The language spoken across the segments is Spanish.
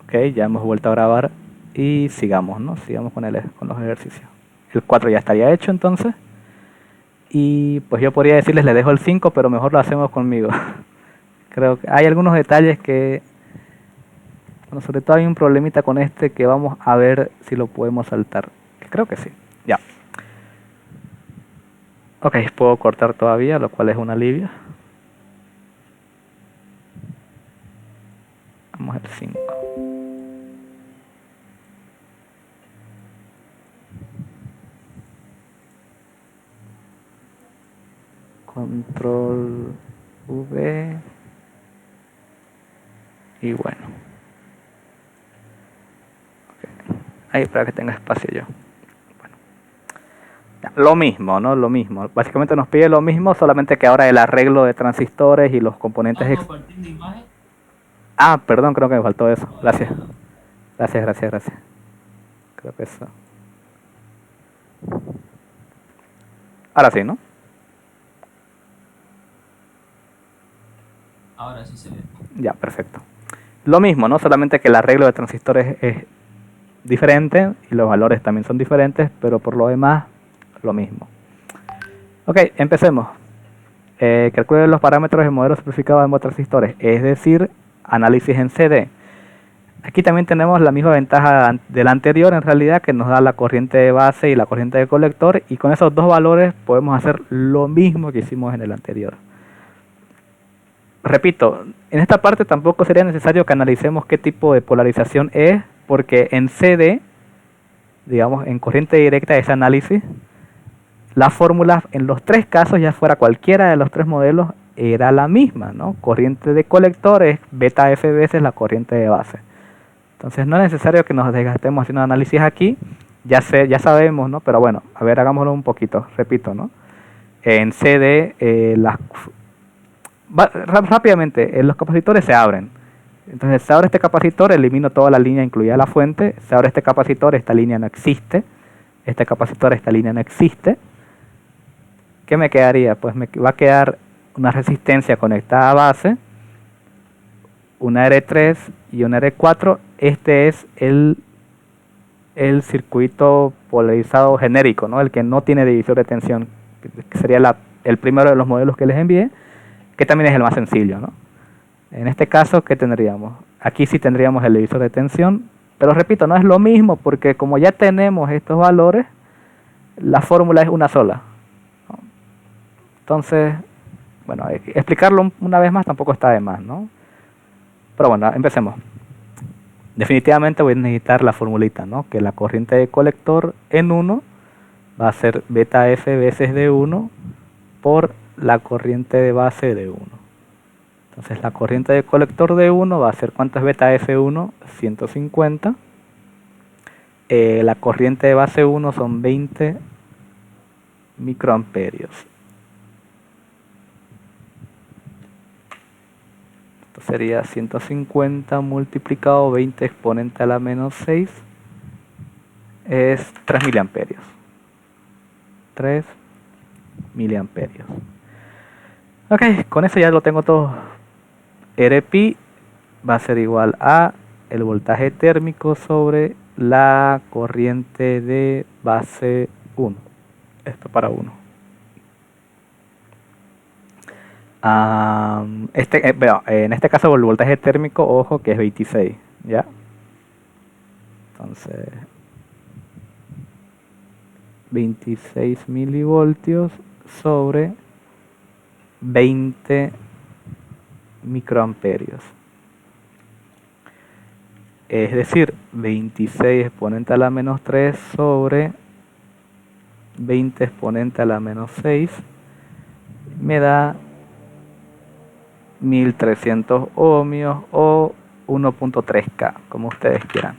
Ok, ya hemos vuelto a grabar y sigamos, ¿no? Sigamos con los ejercicios. El 4 ya estaría hecho entonces. Y pues yo podría decirles, le dejo el 5, pero mejor lo hacemos conmigo. Creo que hay algunos detalles que, bueno, sobre todo hay un problemita con este que vamos a ver si lo podemos saltar. Creo que sí. Ya. Ok, puedo cortar todavía, lo cual es un alivio. Vamos al 5. Control V. Y bueno. Okay. Ahí para que tenga espacio yo. Lo mismo, ¿no? Lo mismo. Básicamente nos pide lo mismo, solamente que ahora el arreglo de transistores y los componentes... compartiendo imagen. Ah, perdón, creo que me faltó eso. Gracias. Gracias. Creo que eso. Ahora sí, ¿no? Ahora sí se ve. Ya, perfecto. Lo mismo, ¿no? Solamente que el arreglo de transistores es diferente y los valores también son diferentes, pero por lo demás, lo mismo. Ok, empecemos. Calcule los parámetros del modelo simplificado de ambos transistores, es decir, análisis en CD. Aquí también tenemos la misma ventaja del anterior, en realidad, que nos da la corriente de base y la corriente de colector, y con esos dos valores podemos hacer lo mismo que hicimos en el anterior. Repito, en esta parte tampoco sería necesario que analicemos qué tipo de polarización es, porque en CD, digamos, en corriente directa de ese análisis, la fórmula en los tres casos, ya fuera cualquiera de los tres modelos, era la misma, ¿no? Corriente de colector es beta F veces la corriente de base. Entonces no es necesario que nos desgastemos haciendo análisis aquí, ya sabemos, ¿no? Pero bueno, a ver, hagámoslo un poquito, repito, ¿no? En CD, rápidamente, los capacitores se abren. Entonces se abre este capacitor, elimino toda la línea incluida la fuente, se abre este capacitor, esta línea no existe, este capacitor, esta línea no existe. ¿Qué me quedaría? Pues me va a quedar una resistencia conectada a base, una R3 y una R4. Este es el circuito polarizado genérico, ¿no? El que no tiene divisor de tensión, que sería el primero de los modelos que les envié, que también es el más sencillo, ¿no? En este caso, ¿qué tendríamos? Aquí sí tendríamos el divisor de tensión, pero repito, no es lo mismo porque como ya tenemos estos valores, la fórmula es una sola, ¿no? Entonces, bueno, explicarlo una vez más tampoco está de más, ¿no? Pero bueno, empecemos. Definitivamente voy a necesitar la formulita, ¿no? Que la corriente de colector en 1 va a ser beta F veces D1 por la corriente de base de 1. Entonces la corriente de colector de 1 va a ser, ¿cuánto es beta F1? 150. La corriente de base 1 son 20 microamperios. Esto sería 150 multiplicado 20 exponente a la menos 6. Es 3 miliamperios. 3 miliamperios. Ok, con eso ya lo tengo todo. Rpi va a ser igual a el voltaje térmico sobre la corriente de base 1. Esto para 1. En este caso el voltaje térmico, ojo, que es 26, ¿ya? Entonces, 26 milivoltios sobre 20 microamperios. Es decir, 26 exponente a la menos 3 sobre 20 exponente a la menos 6 me da 1300 ohmios o 1.3K, como ustedes quieran.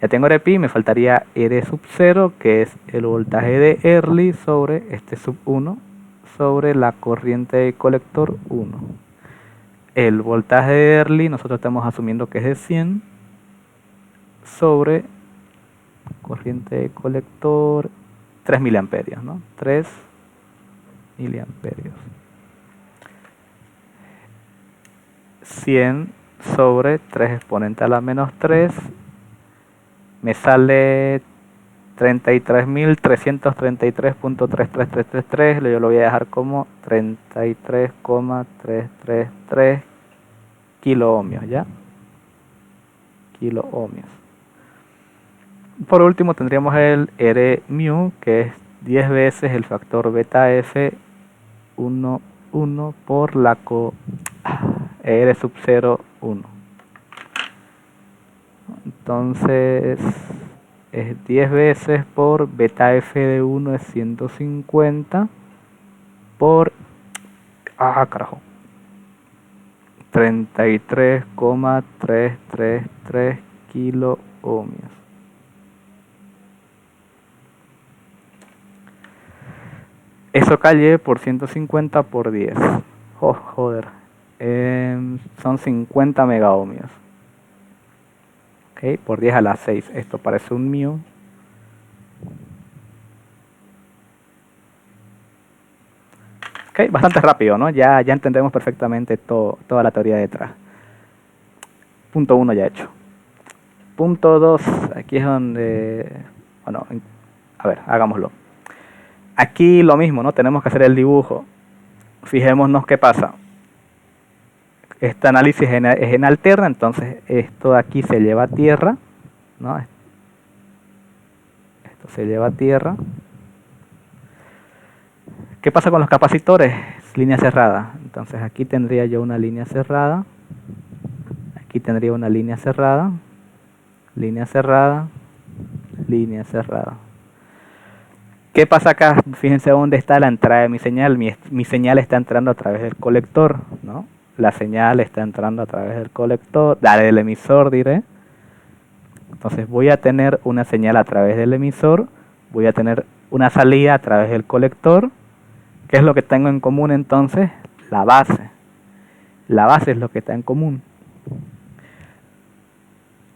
Ya tengo Rpi, me faltaría R sub 0, que es el voltaje de Early sobre este sub 1 sobre la corriente de colector 1. El voltaje de Early nosotros estamos asumiendo que es de 100 sobre corriente de colector 3 miliamperios, ¿no? 3 miliamperios. 100 sobre 3 exponente a la menos 3. Me sale 33.333.33333. Yo lo voy a dejar como 33,333 kilo ohmios, ¿ya? Kilo ohmios. Por último tendríamos el R mu, que es 10 veces el factor beta F 1 por la R sub 0 1. Entonces es 10 veces por beta F de 1 es 150 por carajo 33,333 kilo ohmios. Eso calle por 150 por 10. Oh, joder. Son 50 mega ohmios. Ok, por 10 a la 6. Esto parece un mu. Ok, bastante rápido, ¿no? Ya entendemos perfectamente toda la teoría detrás. Punto 1 ya hecho. Punto 2, aquí es donde... Bueno, a ver, hagámoslo. Aquí lo mismo, ¿no? Tenemos que hacer el dibujo. Fijémonos qué pasa. Este análisis es en alterna, entonces esto de aquí se lleva a tierra, ¿no? Esto se lleva a tierra. ¿Qué pasa con los capacitores? Línea cerrada. Entonces aquí tendría yo una línea cerrada. Aquí tendría una línea cerrada. Línea cerrada. Línea cerrada. ¿Qué pasa acá? Fíjense dónde está la entrada de mi señal. Mi señal está entrando a través del colector, ¿no? La señal está entrando a través del colector, del emisor diré. Entonces voy a tener una señal a través del emisor, voy a tener una salida a través del colector. ¿Qué es lo que tengo en común entonces? La base. La base es lo que está en común.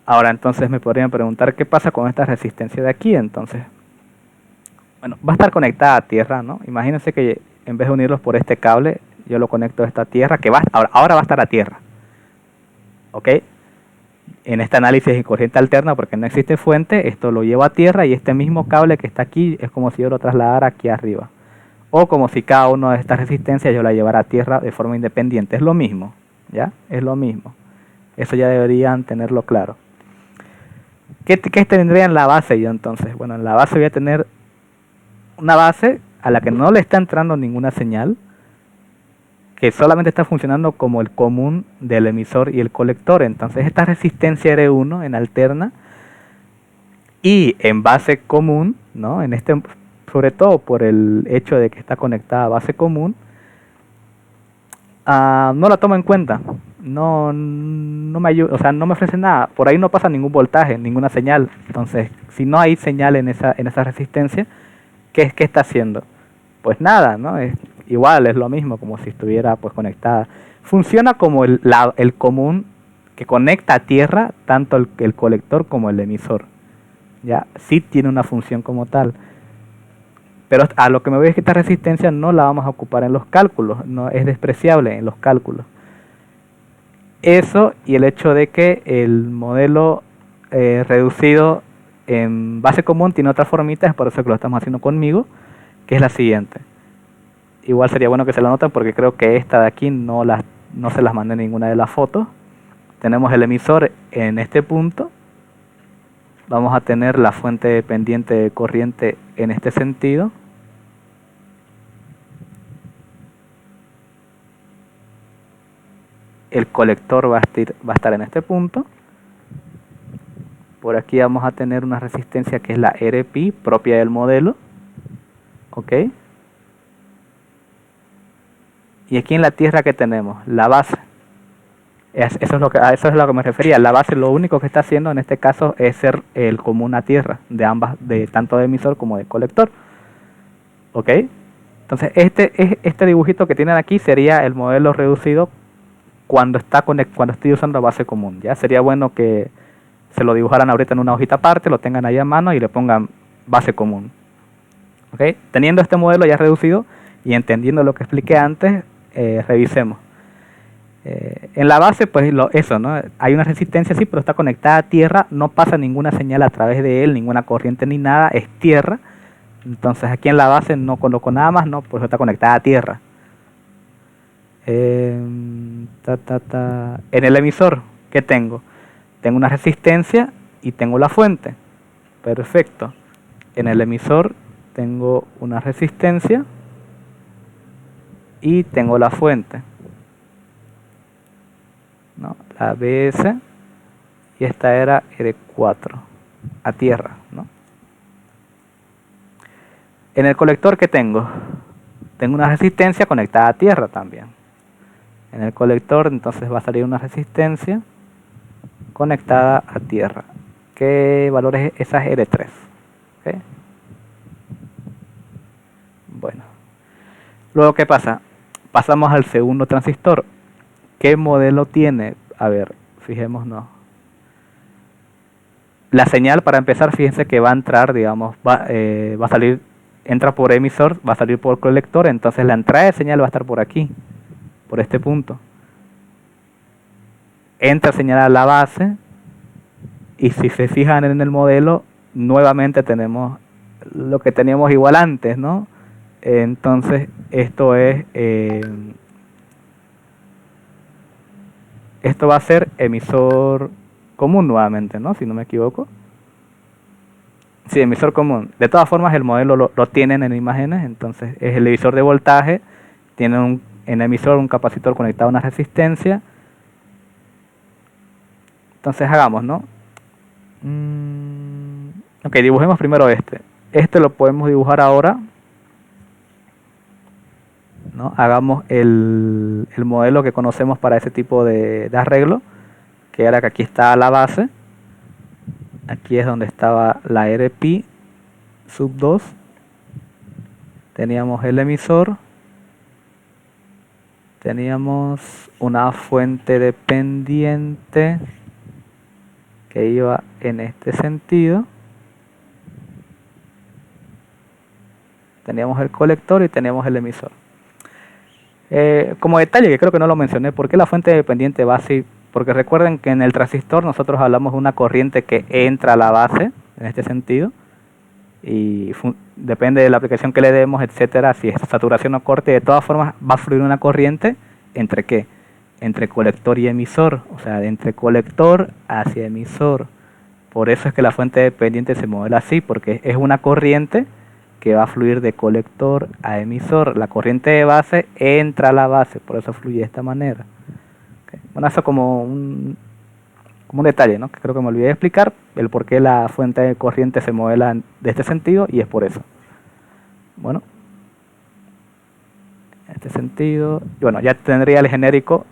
Ahora entonces me podrían preguntar qué pasa con esta resistencia de aquí. Entonces, bueno, va a estar conectada a tierra, ¿no? Imagínense que en vez de unirlos por este cable, yo lo conecto a esta tierra, que ahora va a estar a tierra. ¿Ok? En este análisis de corriente alterna, porque no existe fuente, esto lo llevo a tierra y este mismo cable que está aquí es como si yo lo trasladara aquí arriba. O como si cada una de estas resistencias yo la llevara a tierra de forma independiente. Es lo mismo, ¿ya? Es lo mismo. Eso ya deberían tenerlo claro. ¿Qué tendría en la base yo entonces? Bueno, en la base voy a tener una base a la que no le está entrando ninguna señal, que solamente está funcionando como el común del emisor y el colector. Entonces esta resistencia R1 en alterna y en base común, ¿no? En este, sobre todo por el hecho de que está conectada a base común, no la tomo en cuenta. No me ayuda, o sea, no me ofrece nada. Por ahí no pasa ningún voltaje, ninguna señal. Entonces, si no hay señal en esa resistencia, ¿qué está haciendo? Pues nada, ¿no? Igual es lo mismo, como si estuviera pues conectada. Funciona como el común que conecta a tierra tanto el colector como el emisor. Ya, sí tiene una función como tal. Pero a lo que me voy es que esta resistencia no la vamos a ocupar en los cálculos, no es despreciable en los cálculos. Eso y el hecho de que el modelo reducido en base común tiene otra formita, es por eso que lo estamos haciendo conmigo, que es la siguiente. Igual sería bueno que se la noten porque creo que esta de aquí no se las mandé en ninguna de las fotos. Tenemos el emisor en este punto. Vamos a tener la fuente dependiente de corriente en este sentido. El colector va a estar en este punto. Por aquí vamos a tener una resistencia que es la RP propia del modelo. ¿Ok? Y aquí en la tierra que tenemos, la base. Eso es lo que me refería. La base lo único que está haciendo en este caso es ser el común a tierra de ambas, tanto de emisor como de colector. ¿Ok? Entonces este dibujito que tienen aquí sería el modelo reducido cuando estoy usando base común. Ya sería bueno que se lo dibujaran ahorita en una hojita aparte, lo tengan ahí a mano y le pongan base común. ¿Ok? Teniendo este modelo ya reducido y entendiendo lo que expliqué antes, revisemos. En la base, pues eso, ¿no? Hay una resistencia, sí, pero está conectada a tierra, no pasa ninguna señal a través de él, ninguna corriente ni nada, es tierra. Entonces aquí en la base no coloco nada más, ¿no? Pues está conectada a tierra. En el emisor, ¿qué tengo? Tengo una resistencia y tengo la fuente. Perfecto. En el emisor tengo una resistencia y tengo la fuente, ¿no? La BS, y esta era R4 a tierra, ¿no? En el colector, ¿qué tengo? Tengo una resistencia conectada a tierra también. En el colector entonces va a salir una resistencia conectada a tierra. ¿Qué valor es esa? Es R3. ¿Okay? Bueno. Luego, ¿qué pasa? Pasamos al segundo transistor. ¿Qué modelo tiene? A ver, fijémonos. La señal, para empezar, fíjense que va a entrar, digamos, va a salir, entra por emisor, va a salir por colector, entonces la entrada de señal va a estar por aquí, por este punto. Entra señal a la base, y si se fijan en el modelo, nuevamente tenemos lo que teníamos igual antes, ¿no? Entonces, esto va a ser emisor común nuevamente, ¿no? Si no me equivoco. Sí, emisor común. De todas formas, el modelo lo tienen en imágenes, entonces es el divisor de voltaje, tiene en el emisor un capacitor conectado a una resistencia. Entonces hagamos, ¿no? Ok, dibujemos primero este. Este lo podemos dibujar ahora, ¿no? Hagamos el modelo que conocemos para ese tipo de arreglo, que era que aquí está la base, aquí es donde estaba la RP sub 2, teníamos el emisor, teníamos una fuente dependiente que iba en este sentido, teníamos el colector y teníamos el emisor. Como detalle, que creo que no lo mencioné, ¿por qué la fuente dependiente va así? Porque recuerden que en el transistor nosotros hablamos de una corriente que entra a la base, en este sentido, y depende de la aplicación que le demos, etcétera, si es saturación o corte, de todas formas va a fluir una corriente, ¿entre qué? Entre colector y emisor, o sea, entre colector hacia emisor. Por eso es que la fuente dependiente se modela así, porque es una corriente que va a fluir de colector a emisor. La corriente de base entra a la base, por eso fluye de esta manera. Okay. Bueno, eso como un detalle, ¿no? Que creo que me olvidé de explicar el por qué la fuente de corriente se modela de este sentido, y es por eso. Bueno, en este sentido, y bueno, ya tendría el genérico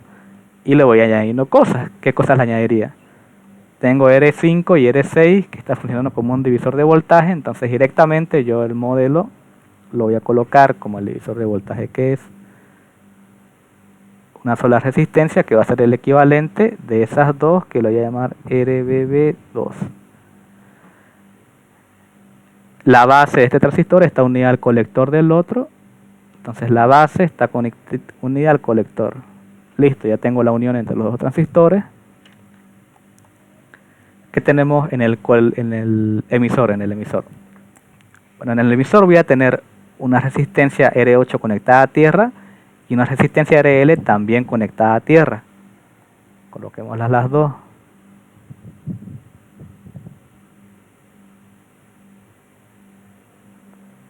y le voy añadiendo cosas. ¿Qué cosas le añadiría? Tengo R5 y R6 que está funcionando como un divisor de voltaje, entonces directamente yo el modelo lo voy a colocar como el divisor de voltaje, que es una sola resistencia, que va a ser el equivalente de esas dos, que lo voy a llamar RBB2. La base de este transistor está unida al colector del otro, entonces la base está unida al colector. Listo, ya tengo la unión entre los dos transistores. ¿Qué tenemos en el emisor? Bueno, en el emisor voy a tener una resistencia R8 conectada a tierra y una resistencia RL también conectada a tierra. Coloquémoslas las dos.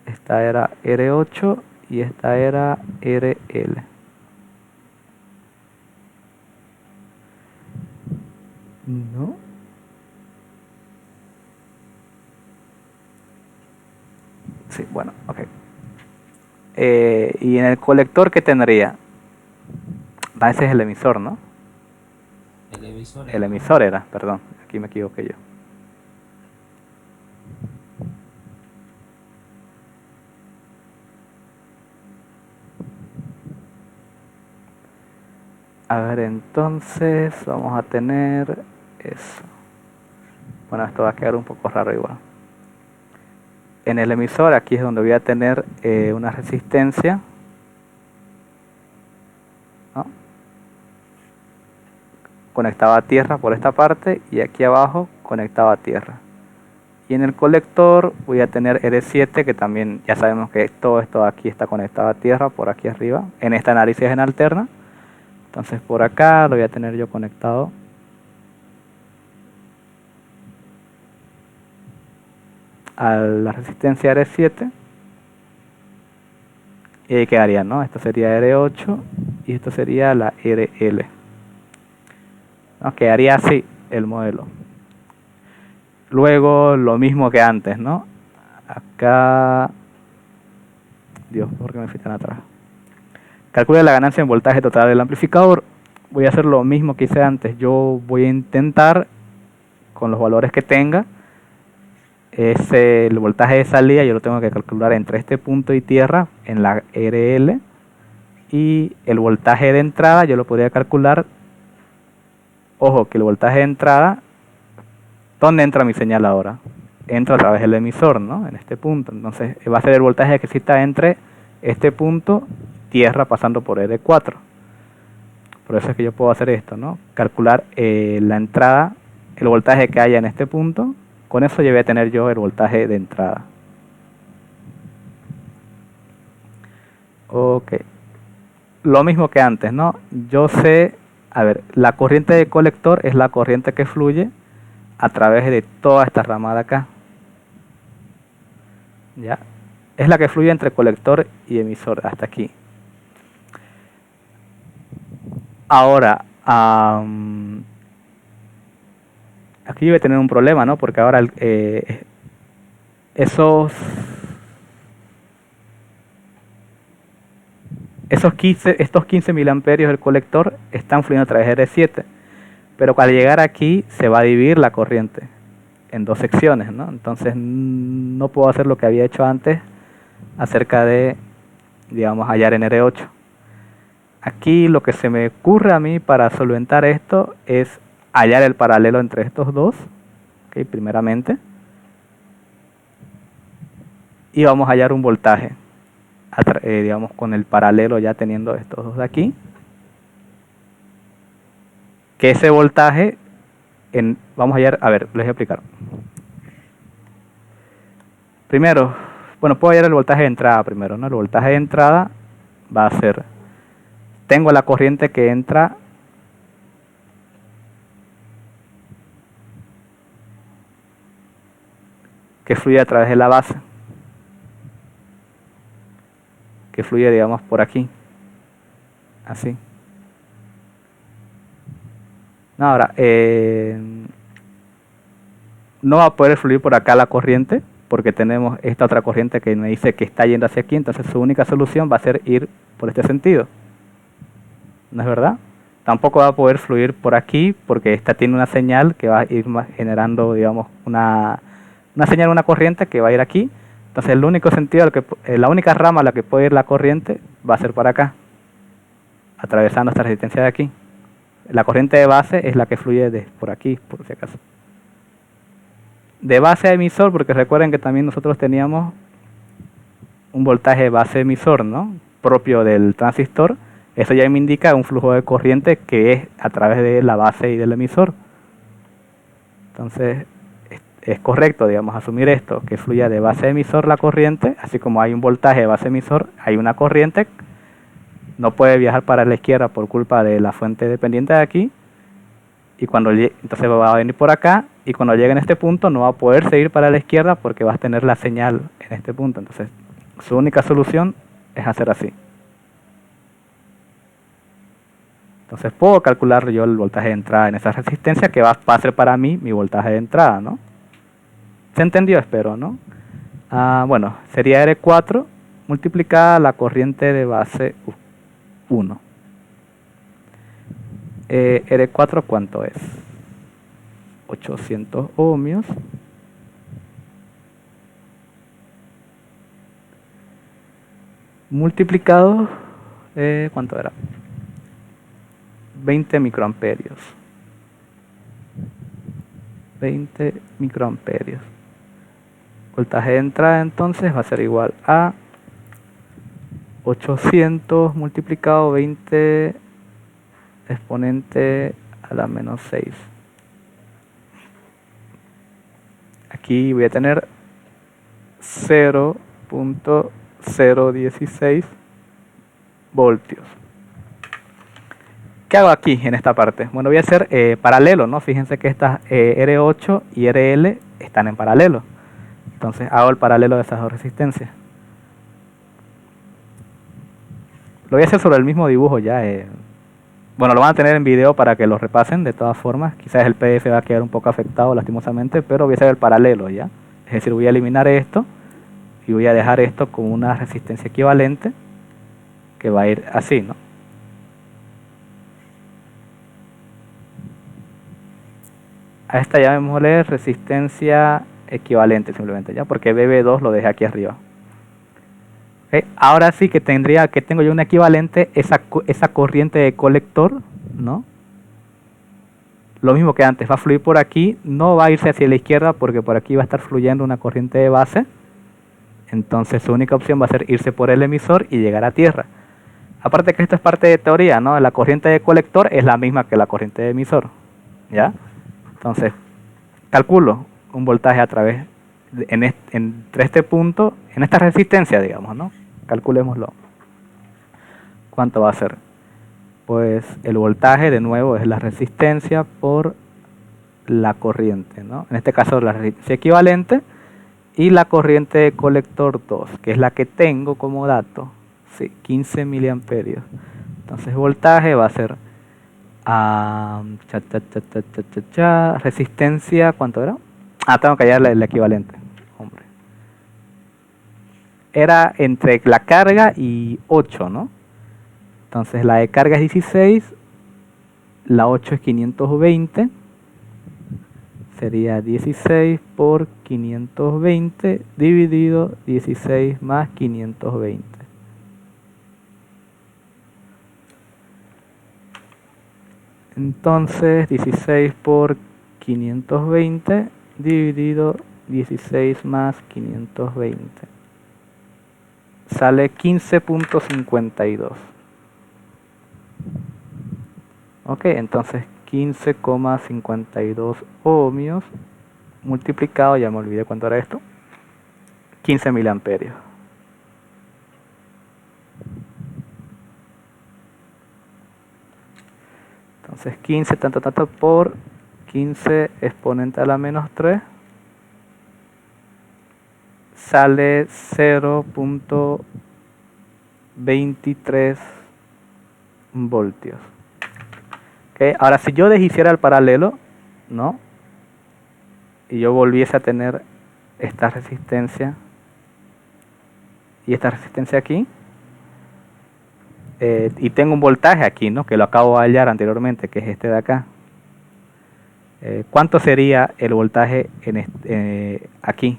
Esta era R8 y esta era RL. ¿No? Sí, bueno, ok. Y en el colector, ¿qué tendría? Ese es el emisor, ¿no? El emisor era, perdón, aquí me equivoqué yo. A ver, entonces vamos a tener eso. Bueno, esto va a quedar un poco raro igual. En el emisor, aquí es donde voy a tener una resistencia, ¿no? conectado a tierra por esta parte y aquí abajo conectado a tierra. Y en el colector voy a tener R7, que también ya sabemos que todo esto aquí está conectado a tierra por aquí arriba, en este análisis en alterna. Entonces por acá lo voy a tener yo conectado a la resistencia R7. Y ahí quedaría, ¿no? Esto sería R8 y esto sería la RL. ¿No? Quedaría así el modelo. Luego lo mismo que antes, ¿no? Acá... Dios, ¿por qué me fui tan atrás? Calcule la ganancia en voltaje total del amplificador. Voy a hacer lo mismo que hice antes. Yo voy a intentar, con los valores que tenga, el voltaje de salida yo lo tengo que calcular entre este punto y tierra en la RL, y el voltaje de entrada yo lo podría calcular. Ojo que el voltaje de entrada, ¿dónde entra mi señal ahora? Entra a través del emisor, ¿no? En este punto. Entonces va a ser el voltaje que exista entre este punto tierra pasando por R4. Por eso es que yo puedo hacer esto, ¿no? Calcular la entrada, el voltaje que haya en este punto. Con eso yo voy a tener yo el voltaje de entrada. Ok. Lo mismo que antes, ¿no? Yo sé, a ver, la corriente de colector es la corriente que fluye a través de toda esta rama de acá. ¿Ya? Es la que fluye entre colector y emisor, hasta aquí. Ahora, aquí voy a tener un problema, ¿no? Porque ahora estos 15 miliamperios del colector están fluyendo a través de R7. Pero al llegar aquí se va a dividir la corriente en dos secciones, ¿no? Entonces no puedo hacer lo que había hecho antes acerca de, digamos, hallar en R8. Aquí lo que se me ocurre a mí para solventar esto es hallar el paralelo entre estos dos, ¿okay? Primeramente. Y vamos a hallar un voltaje, digamos, con el paralelo ya teniendo estos dos de aquí. Que ese voltaje, vamos a hallar, a ver, les voy a explicar. Primero, bueno, puedo hallar el voltaje de entrada primero, ¿no? El voltaje de entrada va a ser, tengo la corriente que entra que fluye a través de la base, que fluye, digamos, por aquí, así. No, ahora, no va a poder fluir por acá la corriente, porque tenemos esta otra corriente que me dice que está yendo hacia aquí, entonces su única solución va a ser ir por este sentido. ¿No es verdad? Tampoco va a poder fluir por aquí, porque esta tiene una señal que va a ir generando, digamos, una señal, una corriente que va a ir aquí. Entonces el único sentido, la única rama a la que puede ir la corriente va a ser para acá, atravesando esta resistencia de aquí. La corriente de base es la que fluye por aquí, por si acaso. De base a emisor, porque recuerden que también nosotros teníamos un voltaje base emisor, ¿no? Propio del transistor. Eso ya me indica un flujo de corriente que es a través de la base y del emisor. Entonces es correcto, digamos, asumir esto, que fluya de base a emisor la corriente, así como hay un voltaje de base emisor, hay una corriente, no puede viajar para la izquierda por culpa de la fuente dependiente de aquí, y entonces va a venir por acá, y cuando llegue en este punto no va a poder seguir para la izquierda porque va a tener la señal en este punto. Entonces su única solución es hacer así. Entonces puedo calcular yo el voltaje de entrada en esa resistencia, que va a ser para mí mi voltaje de entrada, ¿no? ¿Se entendió? Espero, ¿no? Bueno, sería R4 multiplicada la corriente de base 1. R4, ¿cuánto es? 800 ohmios. Multiplicado, ¿cuánto era? 20 microamperios. 20 microamperios. Voltaje de entrada entonces va a ser igual a 800 multiplicado 20 exponente a a la menos 6. Aquí voy a tener 0.016 voltios. ¿Qué hago aquí en esta parte? Bueno, voy a hacer paralelo, ¿no? Fíjense que estas R8 y RL están en paralelo. Entonces hago el paralelo de esas dos resistencias. Lo voy a hacer sobre el mismo dibujo ya. Bueno, lo van a tener en video para que lo repasen de todas formas. Quizás el PDF va a quedar un poco afectado lastimosamente, pero voy a hacer el paralelo ya. Es decir, voy a eliminar esto y voy a dejar esto como una resistencia equivalente que va a ir así, ¿no? A esta llamémosle resistencia equivalente simplemente ya, porque BB2 lo dejé aquí arriba. ¿Okay? Ahora sí que tengo yo un equivalente, esa corriente de colector, ¿no? Lo mismo que antes, va a fluir por aquí, no va a irse hacia la izquierda porque por aquí va a estar fluyendo una corriente de base. Entonces su única opción va a ser irse por el emisor y llegar a tierra. Aparte que esto es parte de teoría, ¿no? La corriente de colector es la misma que la corriente de emisor, ¿ya? Entonces, calculo un voltaje a través, entre este punto, en esta resistencia, digamos, ¿no? Calculémoslo. ¿Cuánto va a ser? Pues el voltaje, de nuevo, es la resistencia por la corriente, ¿no? En este caso, la resistencia equivalente y la corriente de colector 2, que es la que tengo como dato, sí, 15 miliamperios. Entonces, voltaje va a ser resistencia, ¿cuánto era? Tengo que hallarle el equivalente. Hombre. Era entre la carga y 8, ¿no? Entonces la de carga es 16, la 8 es 520, sería 16 por 520 dividido 16 más 520. Entonces 16 por 520 dividido 16 más 520 sale 15.52. Ok, entonces 15,52 ohmios multiplicado, ya me olvidé cuánto era esto, 15 miliamperios. Entonces 15 tanto por 15 exponente a la menos 3 sale 0.23 voltios. Okay. Ahora si yo deshiciera el paralelo, ¿no? Y yo volviese a tener esta resistencia y esta resistencia aquí, y tengo un voltaje aquí, ¿no? Que lo acabo de hallar anteriormente, que es este de acá. ¿Cuánto sería el voltaje aquí?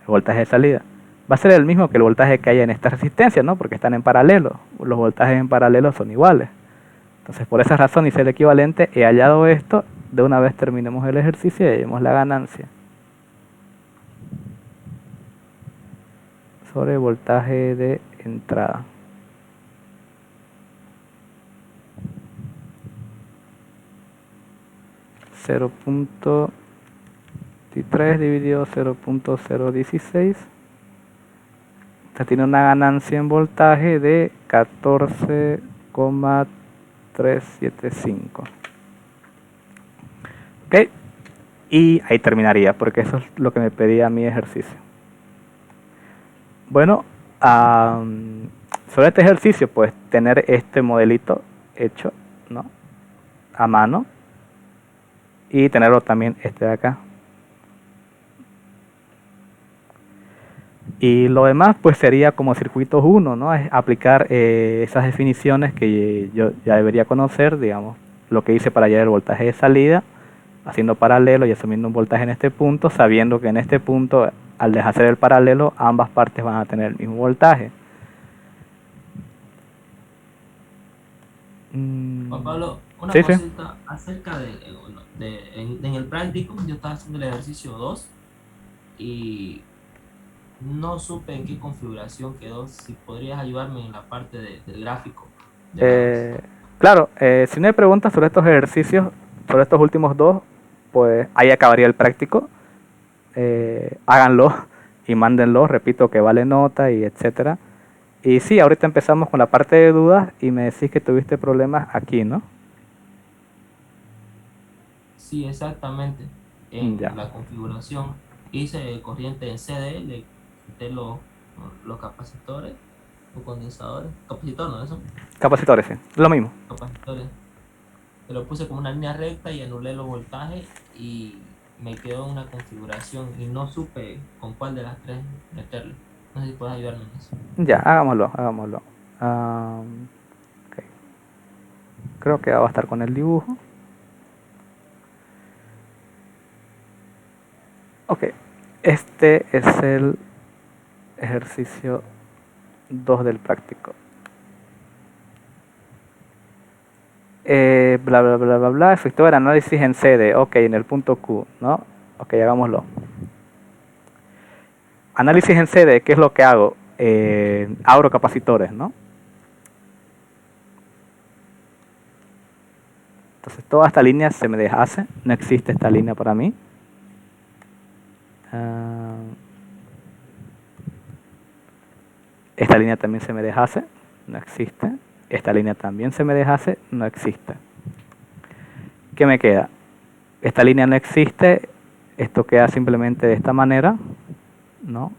El voltaje de salida. Va a ser el mismo que el voltaje que hay en esta resistencia, ¿no? Porque están en paralelo. Los voltajes en paralelo son iguales. Entonces, por esa razón hice el equivalente, he hallado esto. De una vez terminemos el ejercicio y hallemos la ganancia. Sobre voltaje de entrada. .3 dividido 0.016. Esta tiene una ganancia en voltaje de 14,375. Ok, y ahí terminaría porque eso es lo que me pedía mi ejercicio. Bueno, sobre este ejercicio, pues tener este modelito hecho, ¿no? A mano. Y tenerlo también este de acá. Y lo demás pues sería como circuitos 1, ¿no? Es aplicar esas definiciones que yo ya debería conocer, digamos, lo que hice para hallar el voltaje de salida, haciendo paralelo y asumiendo un voltaje en este punto, sabiendo que en este punto, al deshacer el paralelo, ambas partes van a tener el mismo voltaje. Juan Pablo, una Sí. cosita acerca en el práctico, yo estaba haciendo el ejercicio 2 y no supe en qué configuración quedó. Si podrías ayudarme en la parte del gráfico de la Eh, vez. Claro, si no hay preguntas sobre estos ejercicios, sobre estos últimos dos, pues ahí acabaría el práctico. Háganlo y mándenlo, repito que vale nota y etcétera. Y sí, ahorita empezamos con la parte de dudas y me decís que tuviste problemas aquí, ¿no? Sí, exactamente. Ya. En la configuración hice corriente en CD, le quité los capacitores o condensadores. Capacitor, ¿no? Eso, Capacitores, sí. Lo mismo. capacitores. Se lo puse como una línea recta y anulé los voltajes y me quedó una configuración y no supe con cuál de las tres meterle. No sé si puedes ayudarme en eso. Ya, hagámoslo, hagámoslo. Ok. Creo que va a estar con el dibujo. Ok. Este es el ejercicio 2 del práctico. Bla, bla, bla, bla, bla. Efectúa el análisis en CD. Ok, en el punto Q, ¿no? Ok, hagámoslo. Análisis en CD, ¿qué es lo que hago? Abro capacitores, ¿no? Entonces toda esta línea se me deshace. No existe esta línea para mí. Esta línea también se me deshace. No existe. Esta línea también se me deshace. No existe. ¿Qué me queda? Esta línea no existe. Esto queda simplemente de esta manera, ¿no?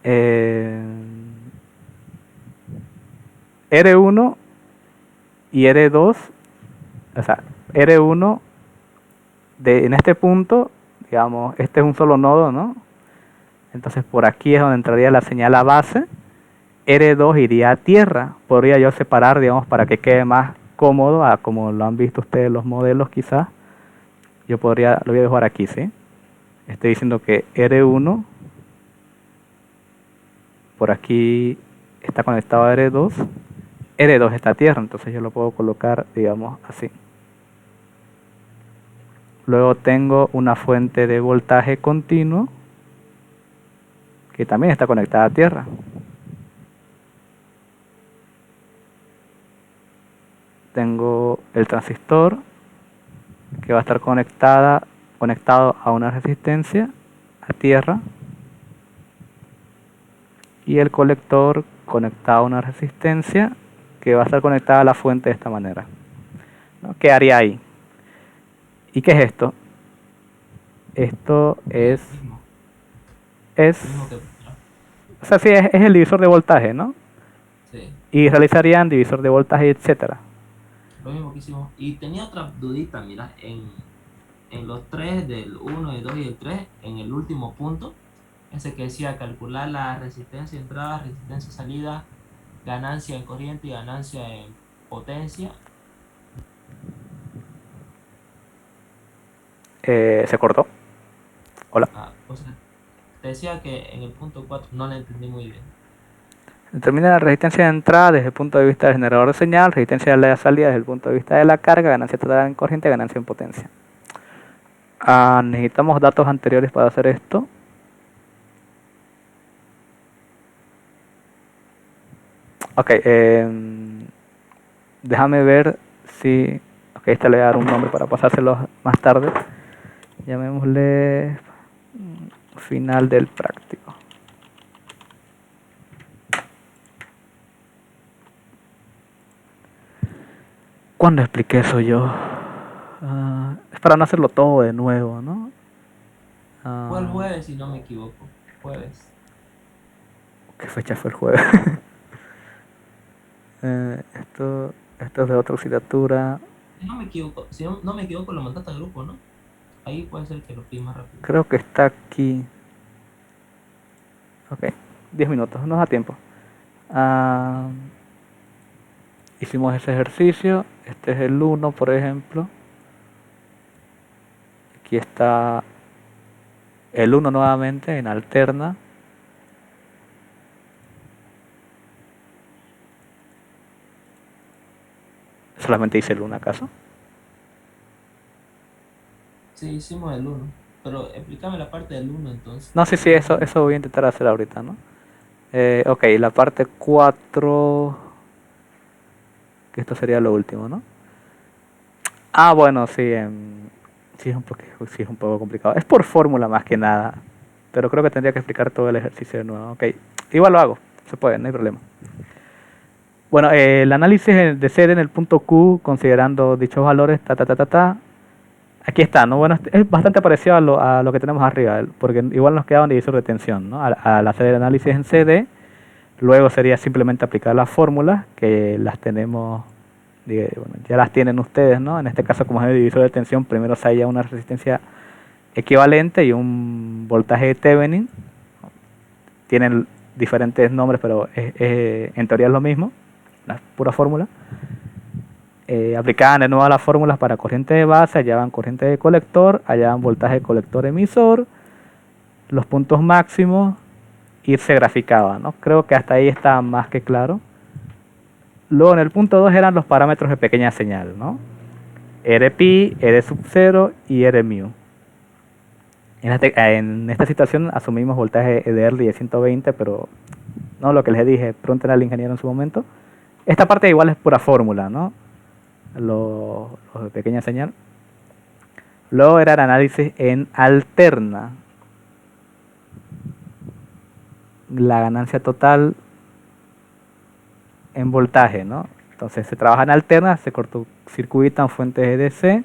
R1 y R2, o sea, R1 en este punto, digamos, este es un solo nodo, ¿no? Entonces por aquí es donde entraría la señal a base. R2 iría a tierra. Podría yo separar, digamos, para que quede más cómodo, como lo han visto ustedes los modelos quizás. Yo podría, lo voy a dejar aquí, ¿sí? Estoy diciendo que R1 por aquí está conectado a R2. R2 está a tierra, entonces yo lo puedo colocar, digamos, así. Luego tengo una fuente de voltaje continuo que también está conectada a tierra. Tengo el transistor que va a estar conectado a una resistencia a tierra y el colector conectado a una resistencia que va a estar conectada a la fuente de esta manera, ¿no? ¿Qué haría ahí? ¿Y qué es esto? Esto Mismo, es, mismo que o sea, sí, es el divisor de voltaje, ¿no? sí, Y realizarían divisor de voltaje, etcétera. lo mismo que hicimos. Y tenía otra dudita, mira, en los tres del uno el 2 y el 3 en el último punto, ese que decía calcular la resistencia de entrada, resistencia de salida, ganancia en corriente y ganancia en potencia. Se cortó. Hola. O sea, te decía que en el punto 4 no la entendí muy bien. Determina la resistencia de entrada desde el punto de vista del generador de señal, resistencia de la salida desde el punto de vista de la carga, ganancia total en corriente, ganancia en potencia. Necesitamos datos anteriores para hacer esto. Ok, déjame ver si... Ok, esta le voy a dar un nombre para pasárselo más tarde. Llamémosle final del práctico. ¿Cuándo expliqué eso yo? Es para no hacerlo todo de nuevo, ¿no? Fue el jueves, si no me equivoco. Jueves. ¿Qué fecha fue el jueves? Esto es de otra asignatura. Si no me equivoco, si no me equivoco, lo mandaste al grupo, ¿no? Ahí puede ser que lo pide más rápido. Creo que está aquí. Ok, 10 minutos, nos da tiempo. Hicimos ese ejercicio. Este es el 1, por ejemplo. Aquí está el 1 nuevamente en alterna. Solamente hice el 1 acaso. Sí, hicimos el uno. Pero explícame la parte del uno entonces. No, sí, eso voy a intentar hacer ahorita, ¿no? Ok, la parte 4. que esto sería lo último, ¿no? Ah, bueno, sí, sí es un poco complicado. Es por fórmula más que nada, pero creo que tendría que explicar todo el ejercicio de nuevo. Ok, igual lo hago, se puede, no hay problema. Bueno, el análisis de sede en el punto Q, considerando dichos valores, Aquí está, ¿no? Bueno, es bastante parecido a lo que tenemos arriba, porque igual nos queda un divisor de tensión, ¿no? Al hacer el análisis en CD, luego sería simplemente aplicar las fórmulas, que las tenemos, bueno, ya las tienen ustedes, ¿no? En este caso, como es el divisor de tensión, primero se halla una resistencia equivalente y un voltaje de Thevenin. Tienen diferentes nombres, pero en teoría es lo mismo, la pura fórmula. Aplicaban de nuevo las fórmulas para corriente de base, hallaban corriente de colector, hallaban voltaje de colector emisor, los puntos máximos y se graficaba, ¿no? Creo que hasta ahí está más que claro. Luego en el punto 2 eran los parámetros de pequeña señal, ¿no? Rpi, R sub 0 y Rmu. En esta situación asumimos voltaje de R de 120, pero no lo que les dije, pregunten al ingeniero en su momento. Esta parte igual es pura fórmula, ¿no? Los de pequeña señal. Luego era el análisis en alterna. La ganancia total en voltaje, ¿no? Entonces se trabaja en alterna, se cortocircuitan fuentes de DC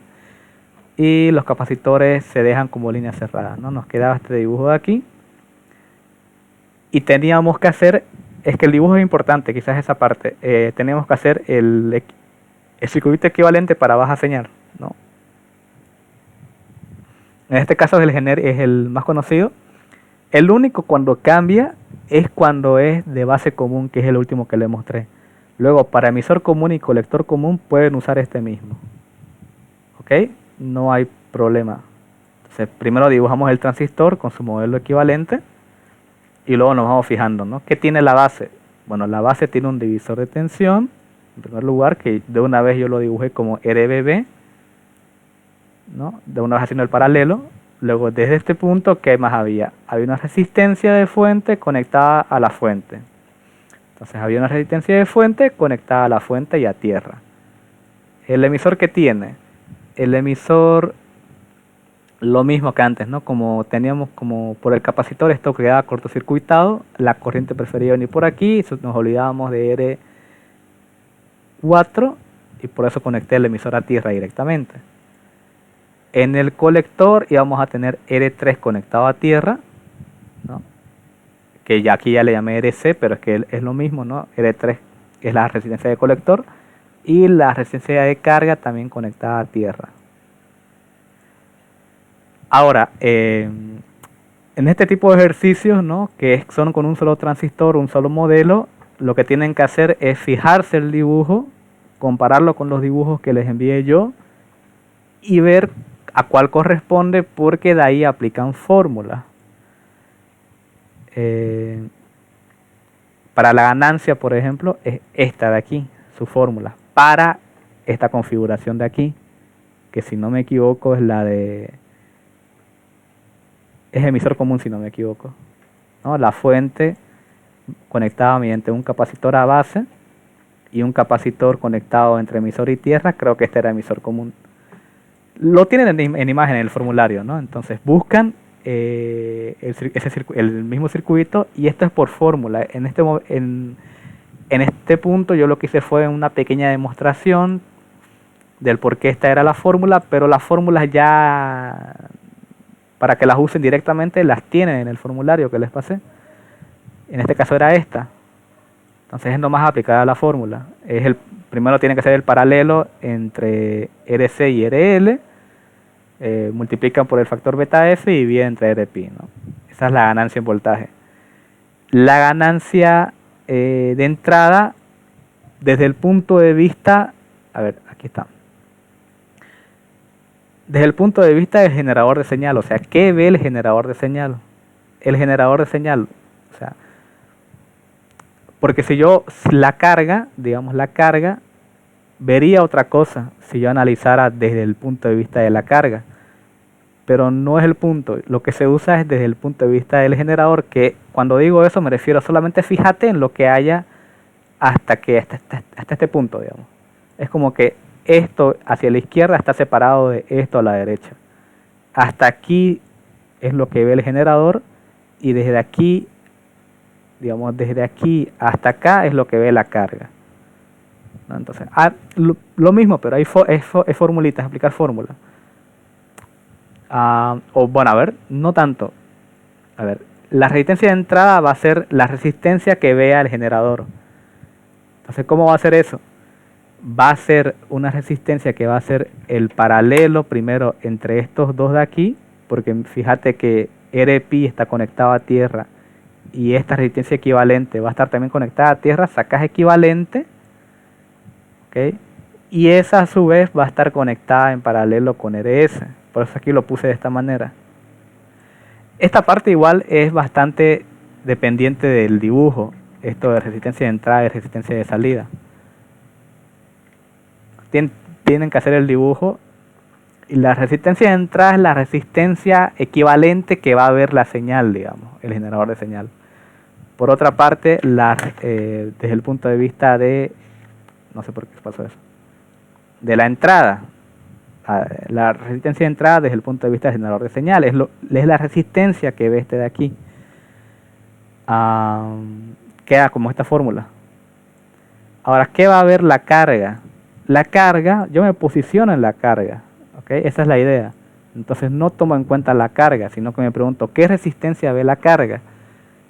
y los capacitores se dejan como líneas cerradas, ¿no? Nos quedaba este dibujo de aquí. Y teníamos que hacer, es que el dibujo es importante, quizás esa parte. Teníamos que hacer el circuito equivalente para baja señal, ¿no? En este caso es el más conocido. El único cuando cambia es cuando es de base común, que es el último que le mostré. Luego, para emisor común y colector común pueden usar este mismo. ¿Ok? No hay problema. Entonces, primero dibujamos el transistor con su modelo equivalente y luego nos vamos fijando, ¿no? ¿Qué tiene la base? Bueno, la base tiene un divisor de tensión, en primer lugar, que de una vez yo lo dibujé como RBB, ¿no? De una vez haciendo el paralelo. Luego, desde este punto, ¿qué más había? Había una resistencia de fuente conectada a la fuente. Entonces, había una resistencia de fuente conectada a la fuente y a tierra. ¿El emisor qué tiene? El emisor, lo mismo que antes, ¿no? Como teníamos como por el capacitor esto quedaba cortocircuitado, la corriente prefería venir por aquí, nos olvidábamos de R4 y por eso conecté el emisor a tierra directamente. En el colector íbamos a tener R3 conectado a tierra, ¿no? Que ya aquí ya le llamé RC, pero es que es lo mismo, ¿no? R3 es la resistencia de colector y la resistencia de carga también conectada a tierra. Ahora, en este tipo de ejercicios, ¿no? Que son con un solo transistor, un solo modelo, lo que tienen que hacer es fijarse el dibujo, compararlo con los dibujos que les envié yo y ver a cuál corresponde, porque de ahí aplican fórmulas. Para la ganancia, por ejemplo, es esta de aquí, su fórmula, para esta configuración de aquí, que si no me equivoco es la de... es emisor común si no me equivoco, ¿no? La fuente conectada mediante un capacitor a base y un capacitor conectado entre emisor y tierra, creo que este era emisor común. Lo tienen en imagen en el formulario, ¿no? Entonces buscan el mismo circuito y esto es por fórmula. En este punto yo lo que hice fue una pequeña demostración del por qué esta era la fórmula, pero las fórmulas ya, para que las usen directamente, las tienen en el formulario que les pasé. En este caso era esta. Entonces es nomás aplicar a la fórmula. Primero tiene que ser el paralelo entre RC y RL. Multiplican por el factor beta F y dividen entre Rpi, ¿no? Esa es la ganancia en voltaje. La ganancia de entrada, desde el punto de vista... A ver, aquí está. Desde el punto de vista del generador de señal, o sea, ¿qué ve el generador de señal? El generador de señal, o sea... Porque si la carga, digamos la carga, vería otra cosa si yo analizara desde el punto de vista de la carga. Pero no es el punto. Lo que se usa es desde el punto de vista del generador, que cuando digo eso me refiero solamente fíjate en lo que haya hasta este punto, digamos. Es como que esto hacia la izquierda está separado de esto a la derecha. Hasta aquí es lo que ve el generador y desde aquí, digamos, desde aquí hasta acá es lo que ve la carga, ¿no? Entonces, lo mismo, pero hay es formulitas, aplicar fórmula. O bueno, a ver, no tanto. A ver, la resistencia de entrada va a ser la resistencia que vea el generador. Entonces, ¿cómo va a ser eso? Va a ser una resistencia que va a ser el paralelo primero entre estos dos de aquí, porque fíjate que RPi está conectado a tierra y esta resistencia equivalente va a estar también conectada a tierra, sacas equivalente, ¿ok? Y esa a su vez va a estar conectada en paralelo con RS, por eso aquí lo puse de esta manera. Esta parte igual es bastante dependiente del dibujo, esto de resistencia de entrada y resistencia de salida. Tienen que hacer el dibujo y la resistencia de entrada es la resistencia equivalente que va a ver la señal, digamos, el generador de señal. Por otra parte, desde el punto de vista de, no sé por qué pasó eso, de la entrada, la resistencia de entrada desde el punto de vista del generador de señal es la resistencia que ve este de aquí. Queda como esta fórmula. Ahora, ¿qué va a ver la carga? La carga, yo me posiciono en la carga, ¿ok? Esa es la idea. Entonces no tomo en cuenta la carga, sino que me pregunto, ¿qué resistencia ve la carga?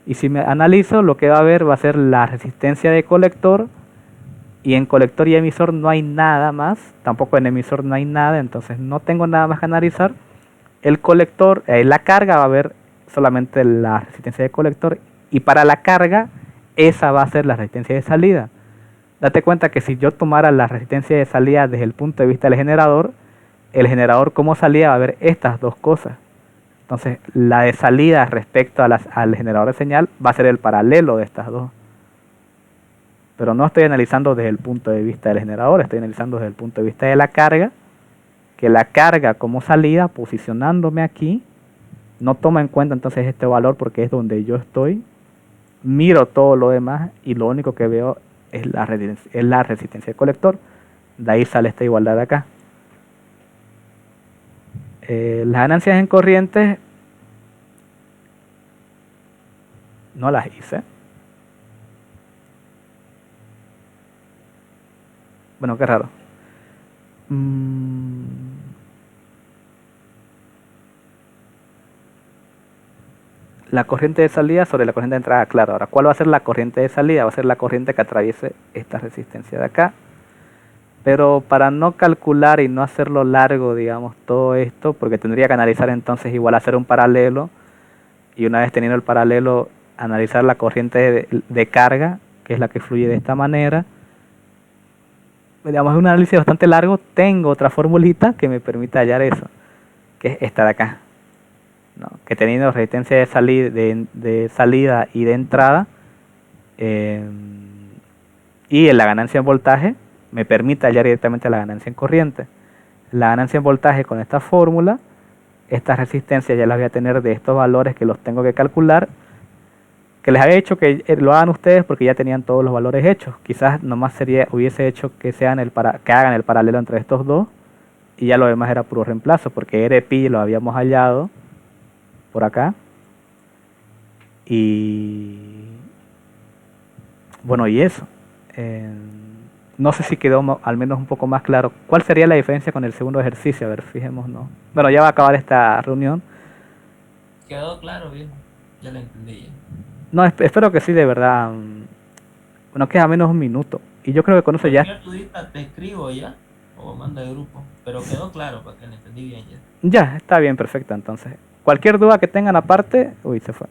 Y si me analizo, lo que va a ver va a ser la resistencia de colector, y en colector y emisor no hay nada más, tampoco en emisor no hay nada, entonces no tengo nada más que analizar. El colector, la carga va a ver solamente la resistencia de colector, y para la carga, esa va a ser la resistencia de salida. Date cuenta que si yo tomara la resistencia de salida desde el punto de vista del generador, el generador como salida va a ver estas dos cosas. Entonces la de salida respecto al generador de señal va a ser el paralelo de estas dos. Pero no estoy analizando desde el punto de vista del generador, estoy analizando desde el punto de vista de la carga, que la carga como salida, posicionándome aquí, no toma en cuenta entonces este valor porque es donde yo estoy, miro todo lo demás y lo único que veo es la resistencia del colector. De ahí sale esta igualdad de acá. Las ganancias en corrientes no las hice. Bueno, qué raro. La corriente de salida sobre la corriente de entrada, claro. Ahora, ¿cuál va a ser la corriente de salida? Va a ser la corriente que atraviese esta resistencia de acá. Pero para no calcular y no hacerlo largo, digamos, todo esto, porque tendría que analizar entonces igual hacer un paralelo, y una vez teniendo el paralelo, analizar la corriente de carga, que es la que fluye de esta manera. Digamos, es un análisis bastante largo. Tengo otra formulita que me permite hallar eso, que es esta de acá, ¿no? Que teniendo resistencia de salida y de entrada, y en la ganancia en voltaje, me permite hallar directamente la ganancia en corriente. La ganancia en voltaje con esta fórmula, estas resistencias ya las voy a tener de estos valores que los tengo que calcular, que les había hecho que lo hagan ustedes porque ya tenían todos los valores hechos. Quizás nomás hubiese hecho que hagan el paralelo entre estos dos, y ya lo demás era puro reemplazo, porque RPi lo habíamos hallado por acá. Y bueno, y eso. No sé si quedó al menos un poco más claro. ¿Cuál sería la diferencia con el segundo ejercicio? A ver, fijémonos. Bueno, ya va a acabar esta reunión. Quedó claro, bien. Ya lo entendí ya. No, espero que sí, de verdad. Bueno, queda menos un minuto. Y yo creo que con eso ya... Te escribo ya, o manda de grupo. Pero quedó claro, para que lo entendí bien ya. Ya, está bien, perfecto. Entonces, cualquier duda que tengan aparte... Uy, se fue.